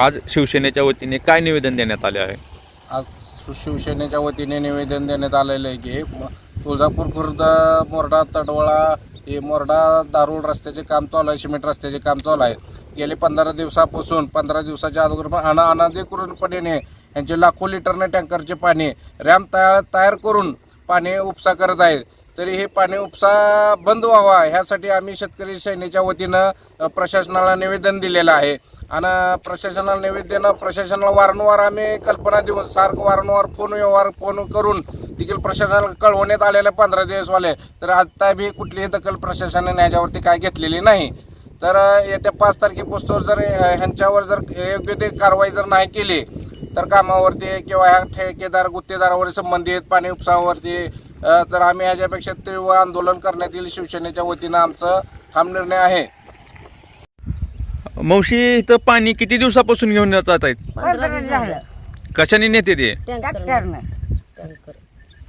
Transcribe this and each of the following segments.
आज शिवसेनेच्या वतीने काय निवेदन देण्यात आले आहे? आज शिवसेनेच्या वतीने निवेदन देण्यात आलेलं आहे की तुळजापूर खुर्द मोरडा तडवळा हे मोरडा दारुड रस्त्याचे काम चालू आहे, सिमेंट रस्त्याचे काम चालू आहे. गेले 15 दिवसापासून 15 दिवसाच्या अगोदर अनाधिकृतपणे यांचे लाखो लिटरने टँकरचे पाणी रॅम्प तयार करून पाणी उपसा करत आहे. तरी हे पाणी उपसा बंद व्हावा ह्यासाठी आम्ही शेतकरी सेनेच्या वतीनं प्रशासनाला निवेदन दिलेलं आहे. आणि प्रशासनाला वारंवार आम्ही कल्पना देऊन सारखं वारंवार फोन करून देखील प्रशासनाला कळवण्यात आलेलं 15 दिवसवाले, तर आता बी कुठलीही दखल प्रशासनाने याच्यावरती काय घेतलेली नाही. तर येत्या 5 तारखेपासून जर ह्यांच्यावर जर योग्य ते कारवाई जर नाही केली तर कामावरती किंवा ह्या ठेकेदार गुत्तेदारावर संबंधित पाणी उपसावरती तर आम्ही ह्याच्यापेक्षा तीव्र आंदोलन करण्यात येईल. शिवसेनेच्या वतीनं आमचं ठाम निर्णय आहे. मावशी, इथं पाणी किती दिवसापासून घेऊन जात आहेत? 15 दिवस झालं. कशाने नेते ते? ट्रॅक्टरनं.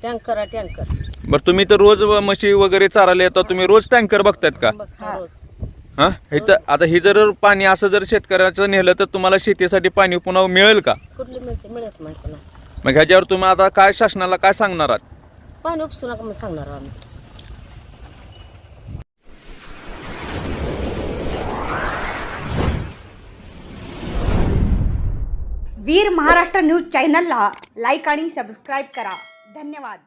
टँकर बरं, तुम्ही तर रोज म्हशी वगैरे चारायला येतात, तुम्ही रोज टँकर बघतायत का? हा, इथं आता ही जर पाणी असं जर शेतकऱ्याचं नेलं तर तुम्हाला शेतीसाठी पाणी पुन्हा मिळेल का? कुठली मिळत नाही पुन्हा. मग ह्याच्यावर तुम्ही आता काय शासनाला काय सांगणार आहात? पाणी उपसू नका म्हणून सांगणार आम्ही. वीर महाराष्ट्र न्यूज चॅनलला लाईक आणि सबस्क्राईब करा. धन्यवाद.